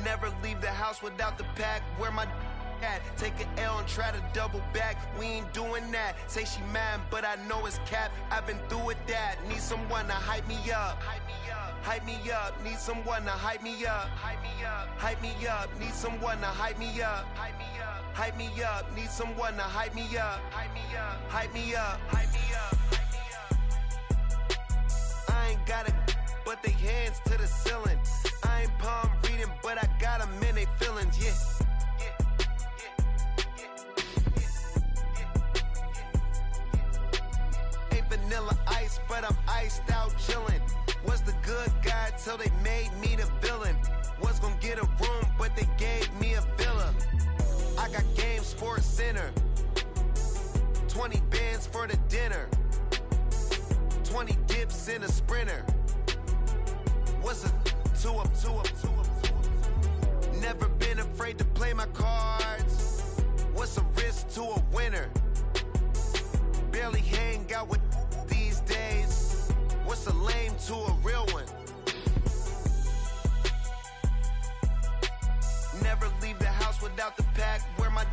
Never leave the house without the pack. Where my at? Take an L and try to double back. We ain't doing that. Say she mad, but I know it's cap. I've been through with that. Need someone to hype me up. Hype me up. Need someone to hype me up. Hype me up. Need someone to hype me up. Hype me up. Need someone to hype me up. Hype me up. I ain't got it, but they hands to the ceiling. I ain't palm reading, but I got them in they feelings, yeah. Ain't vanilla ice, but I'm iced out chillin'. Was the good guy till they made me the villain. Was gonna get a room, but they gave me a villa. I got Game Sports Center. 20 bands for the dinner. 20 dips in a sprinter. What's a two up? Never been afraid to play my cards. What's a risk to a winner? Barely hang out with these days. What's a lame to a real one? Never leave the house without the pack. Where my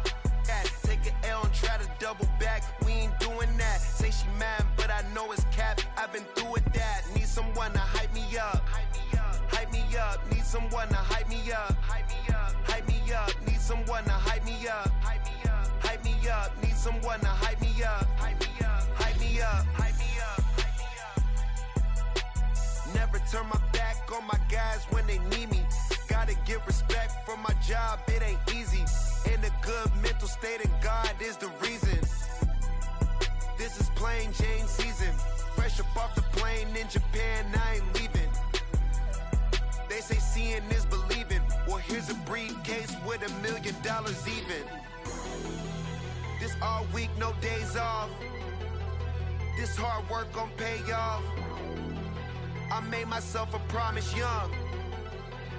at? Take an L and try to double back. We ain't doing that. Say she mad, but I know it's cap. I've been through with that. Need someone to hype me up. Hype me up. Need someone to hype me up. Hype me up. Need someone to hype me up. Hype me up. Need someone to hype me up. Hype me up. Never turn my back on my guys when they need me. Gotta get respect for my job, it ain't easy. In a good mental state and God is the reason. This is plain Jane season. Fresh up off the plane in Japan, I ain't leaving. They say seeing is believing. Well, here's a briefcase with $1 million even. This all week, no days off. This hard work gon' pay off. I made myself a promise young.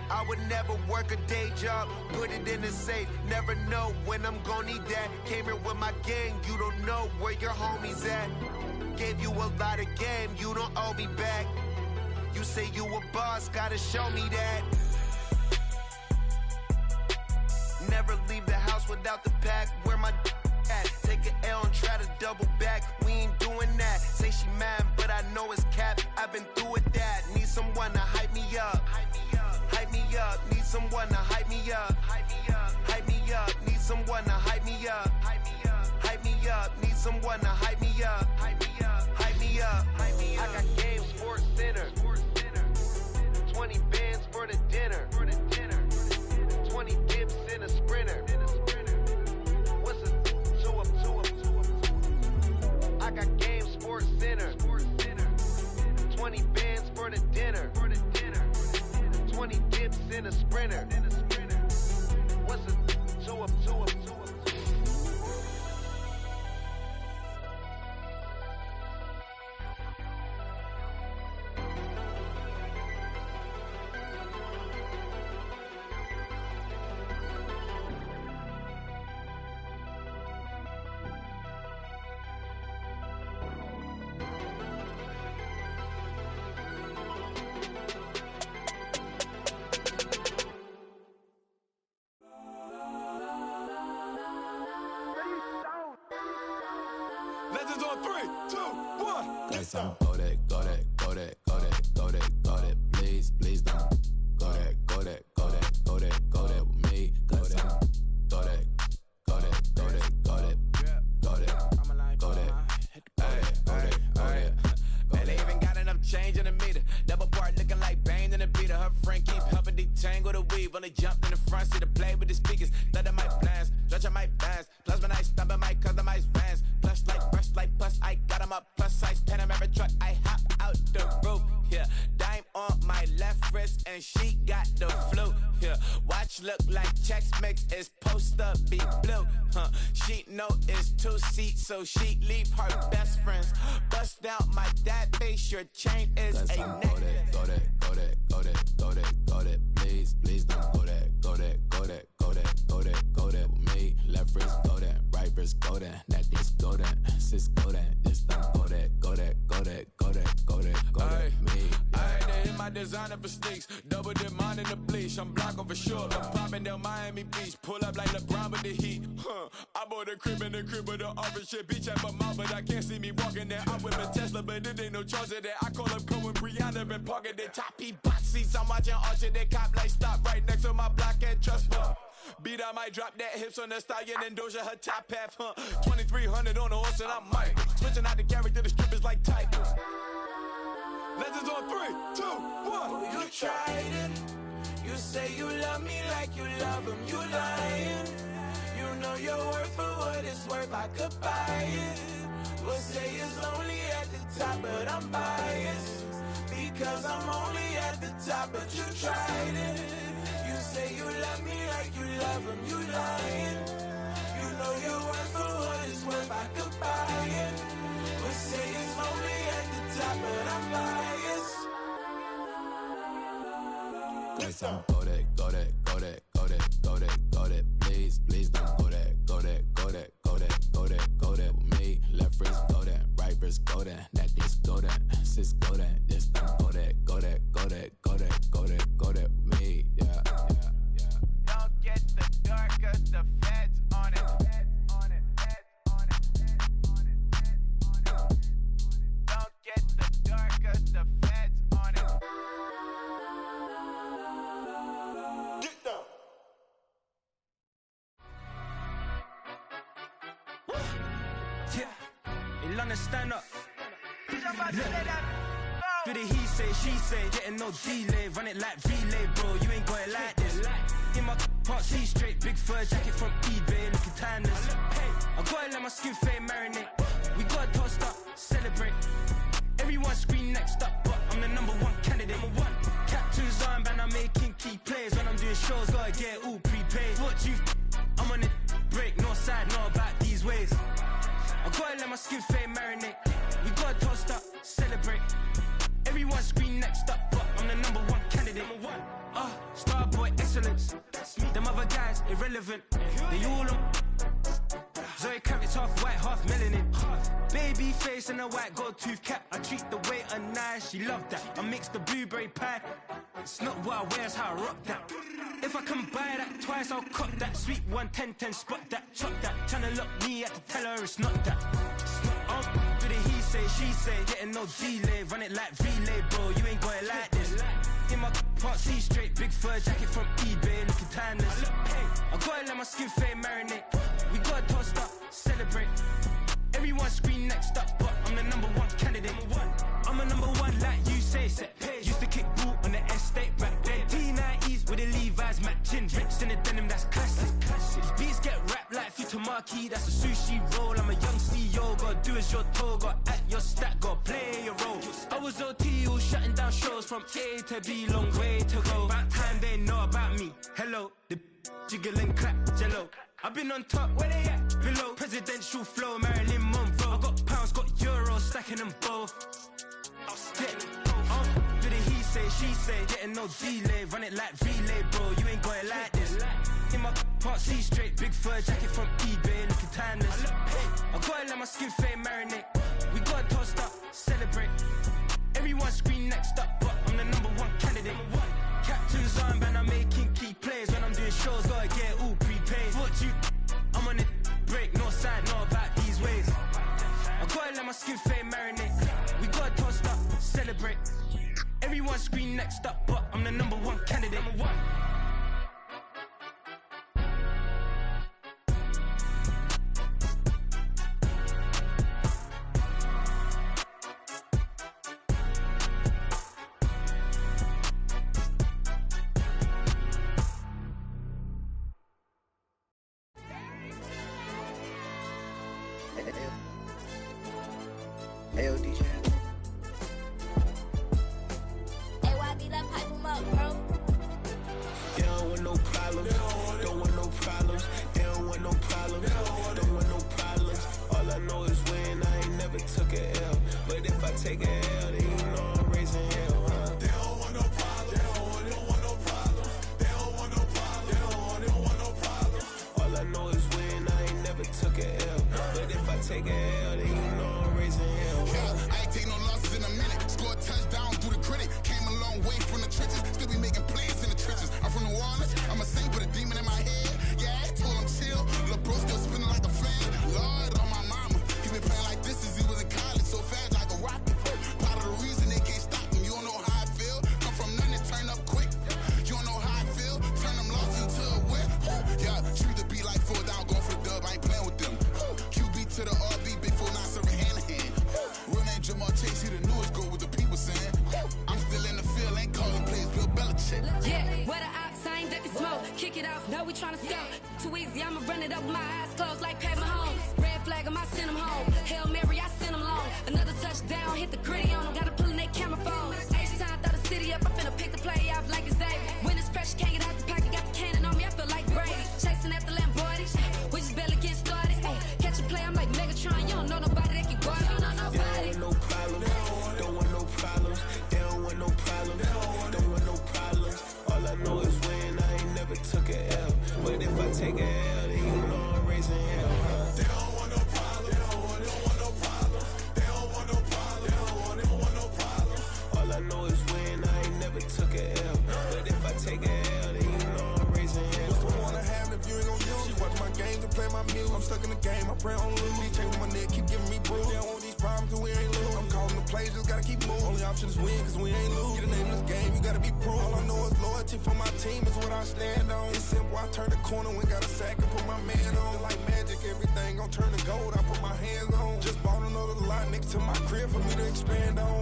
I would never work a day job, put it in the safe. Never know when I'm gon' need that. Came here with my gang, you don't know where your homies at. Gave you a lot of game, you don't owe me back. You say you a boss, gotta show me that. Never leave the house without the pack. Where my at? Take an L and try to double back. We ain't doing that. Say she mad, but I know it's cap. I've been through with that. Need someone to hype me up. Hype me up. Need someone to hype me up. Hype me up. Need someone to hype me up. Hype me up. Need someone to hype me up. Hype me up. I got Game Sports Center. 20 bands for the dinner. 20 dips in a sprinter. What's a two up? I got Game Sports Center. 20 bands for the dinner. 20 dips in a sprinter. What's a two up? Legends on 3, 2, 1. Guys, I'm go that. Please don't go that with me. Guys, I'm go that. Man, they even got enough change in the meter. Double part looking like Bane in the beater. Her friend keep helping detangle the weave. Only jumped in the front seat to play with the speakers. Let them might blast, stretch my fast. Plus when I stop at my customized vans. Plus like brush like plus I got them up. Plus size Panamera truck. I hop out the roof. Yeah, dime on my left wrist and she got the flu. Yeah, watch look like Chex Mix is post up be blue. She know it's 2 seats, so she leave her best friends. Bust down my dad face. Your chain is a neck. Go that. Please don't go that. With me. Left wrist go that, right wrist go that, necklace go that, sis go that. Just don't go that. Me. I had to hit my my designer for sneaks. Double the mine in the bleach. I'm blocking for sure. I'm popping down Miami Beach. Pull up like LeBron with the heat. I bought a crib in the crib with the orange shit. Beach at my mouth, but I can't see me walking there. I'm with a Tesla, but it ain't no charge of that. I call up Cohen, Brianna, and parking the top box seats. I'm watching Archer, they cop like stop right next to my block and trust fund. Beat, I might drop that hips on the stallion and Doja her top half, 2300 on the horse and I might. Switching out the character, the strippers like Titans. Legends on 3, 2, 1. You tried it. You say you love me like you love him. You lying. You know your worth for what it's worth. I could buy it. We'll say it's lonely at the top, but I'm biased. Because I'm only at the top, but you tried it. You say you love me like you love him. You lying. You know your worth for what it's worth. I could buy it. We'll say it's lonely at the top, but I'm biased. Next time, go that, go that, go that, go that, go that, go that. Please, please don't go that, go that, go that, go that, go that, go that with me. Left wrist, go that, right wrist, go that, necklace, go that, sis, go that. This time, go that, go that, go that, go that, go that, go that with me. Yeah, yeah, yeah. Don't get the dark, cause the feds on it. Don't get the dark, cause the feds on it. Get down. Yeah, in London, stand up. Do the he say, she say, getting no delay. Run it like relay, bro, you ain't got it like this. In my part C straight, big fur jacket from eBay, looking timeless. I gotta let my skin fade marinate. We gotta toast up, celebrate. Everyone scream next up, but I'm the #1 candidate. Captain's armband, I'm making key plays. When I'm doing shows, gotta get all prepaid. What you I'm on it, break, no side, no about these ways. I gotta let my skin fade marinate. We gotta toast up, celebrate. Everyone scream next up, but I'm the #1 candidate. Starboy excellence. Them other guys irrelevant. They all on. Zoe Kravitz half white, half melanin. Baby face and a white gold tooth cap. I treat the waiter nice, she love that. I mix the blueberry pie. It's not what I wear, it's how I rock that. If I can buy that twice, I'll cop that. Sweet 110, spot that, chop that. Tryna lock me at the teller, it's not that. Do the he say, she say, getting no delay. Run it like relay, bro, you ain't got it like this. In my part C straight, big fur jacket from eBay, looking timeless. I gotta let my skin fade marinate. We gotta toast up, celebrate. Everyone scream next up, but I'm the #1 candidate. I'm a #1 like you say, set pace. Used to kick boot on the estate back then. T90s with the Levi's matching. Rips in the denim, that's classic. These beats get wrapped like Futamaki, that's a sushi roll. I'm a young CEO, gotta do as you're told. Gotta act your stat, gotta play your role. I was OT, all shutting down shows from A to B, long way to go. About time they know about me. Hello, the jiggle and clap, jello. I've been on top, where they at? Below, presidential flow, Marilyn Monroe. I got pounds, got euros, stacking them both. Do the he say, she say, getting no delay. Run it like relay, bro, you ain't got it like this. In my part C straight, big fur jacket from eBay, looking timeless. I gotta let my skin fade marinate. We gotta toast up, celebrate. Everyone scream next up, but I'm the #1 candidate. Captain's armband, I'm making key plays. When I'm doing shows, gotta get all prepaid. What you I'm on it, break, no side, no about these ways. I gotta let my skin fade marinate. We gotta toast up, celebrate. Everyone scream next up, but I'm the #1 candidate. Take a L, then you know I'm raising hell, huh? They don't want no problem. They don't want no problem. They don't want no problem. They don't want no problem. All I know is win, I ain't never took a L. But if I take a L, then you know I'm raising hell, huh? I ain't take no losses in a minute. Scored touchdown through the critic. Came a long way Jamar Chase, he the newest goal with the people saying. I'm still in the field, ain't calling plays, Bill Belichick. Yeah, where the ops, I ain't ducking smoke. Kick it off, know we tryna score. Too easy, I'ma run it up with my eyes closed like Pat Mahomes. Red flag, I send him home. Hail Mary, I send him long. Another touchdown, hit the gritty on him. Gotta pull in that camera phone. H-time, throw the city up, I'm finna pick the play off like it's Xavier. When it's pressure, can't get out the pocket, got the cannon on me, I feel like Brady. Chasing after Lamborghini, we just barely get started. Ay, catch a play, I'm like Megatron, you don't know nobody that can guard it. You don't know nobody. They don't want no problems, don't want no problems. They don't want no problems, don't want no problems. All I know is win, I ain't never took a L. But if I take a L, then you know I'm raising hell. They don't want no problems, they don't want no problems. They don't want no problems, they don't want no problems. All I know is win, I ain't never took a L. But if I take a L, then you know I'm raising hell. What's the point of having if you ain't gon' use? She watch my games and play my music. I'm stuck in the game, I pray on lose. These chains on my neck keep giving me bruise. They don't want these problems cause we ain't lose. I'm calling the plays, just gotta keep moving. Only option is win cause we ain't lose. Get a name in this game, you gotta be proof. All I know is loyalty for my team is what I stand on. It's simple, I turn the corner when got a sack and put my man on. Like magic, everything gon' turn to gold, I put my hands on. Just bought another lot next to my crib for me to expand on.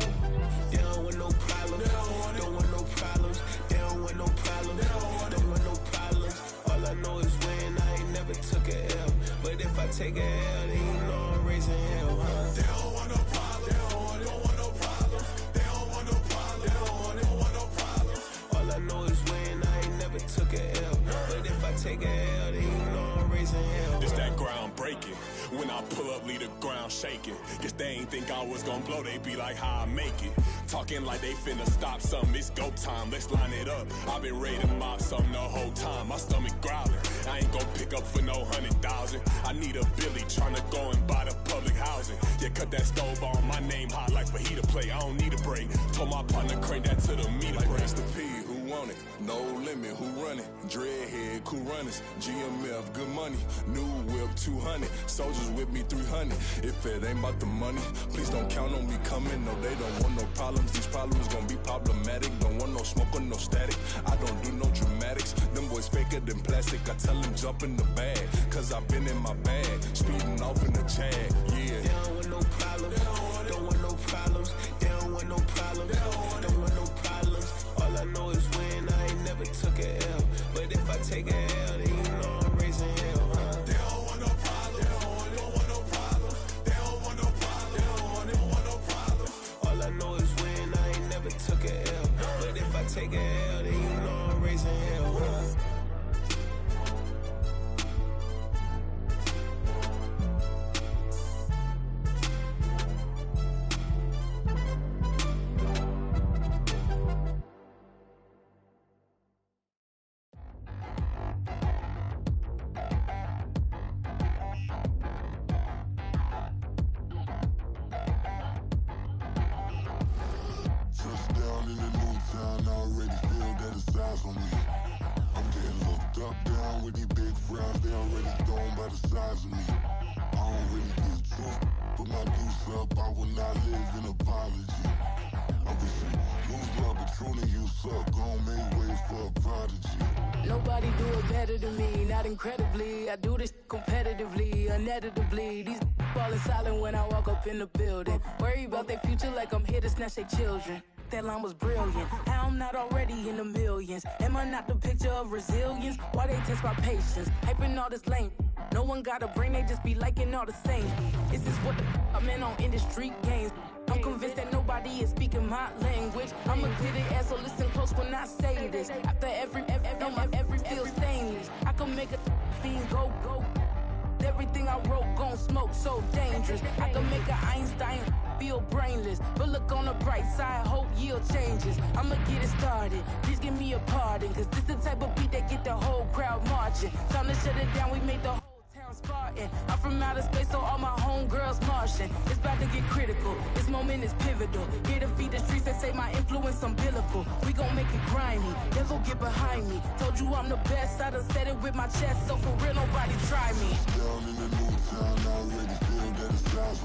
They don't want no problems, don't want no problems. They don't want no problems, don't want no problems. All I know is win, I ain't never took a L. But if I take a L, then you know I'm raising hell, huh? They don't want no problems, they don't want no problems. They don't want no problems, they don't want no problems. All I know is win, I ain't never took a L. But if I take a L, then you know I'm raising hell. It's that ground breaking. When I pull up, leave the ground shaking. Guess they ain't think I was gonna blow, they be like, how I make it. Talking like they finna stop something, it's go time, let's line it up. I've been ready to mop something the whole time, my stomach growling. I ain't gon' pick up for no 100,000. I need a Billy tryna go and buy the public housing. Yeah, cut that stove on, my name hot like fajita play. I don't need a break. Told my partner crank that to the meter like break. Mr. P, who want it? No limit, who run it? Dreadhead, cool runners. GMF, good money. New whip, 200. Soldiers with me, 300. If it ain't about the money, please don't count on me coming. No, they don't want no problems. These problems gon' be problematic. Don't want no smoke or no static. I don't do no dramatics. Them boys faker than plastic. I tell them jump in the bag, cause I've been in my bag. Speeding off in the Jag, yeah. They don't want no problems, don't want no problems. They don't want no problems, don't want no problems. All I know is win, I ain't never took a L. But if I take a L, then you know I'm raising hell, huh? They don't want no problems, they don't want no problems. They don't want no problems, they don't want no problems. All I know is win, I ain't never took a L. But if I take a L, then you know I'm raising hell, huh? Touchdown in the new town, I already feel that it's eyes on me. I'm getting looked up, down with these big frowns, they already thrown by the size of me. I don't really get too, put my deuce up, I will not live in apology. I'm wishing, lose my Patron, you suck, gon' make way for a prodigy. Nobody do it better than me, not incredibly. I do this competitively, uneditably. These falling silent when I walk up in the building. Worry about their future like I'm here to snatch their children. That line was brilliant. How I'm not already in the millions? Am I not the picture of resilience? Why they test my patience? Hyping all this lame. No one got a brain, they just be liking all the same. Is this what the I'm in on industry games? I'm convinced that nobody is speaking my language. I'm a good ass, so listen close when I say this. After every feel stainless. I can make a fiend go. Everything I wrote gon' smoke, so dangerous. I can make an Einstein feel brainless. But look on the bright side, hope yield changes. I'ma get it started, please give me a pardon. Cause this the type of beat that get the whole crowd marching. Time to shut it down, we made the whole town Spartan. I'm from outer space, so all my homegirls Martian. It's about to get critical, this moment is pivotal. Here to feed the streets that say my influence umbilical. We gon' make it grimy, devil get behind me. Told you I'm the best, I done said it with my chest. So for real, nobody try me. Down in the new town, I already feel that it's eyes on me.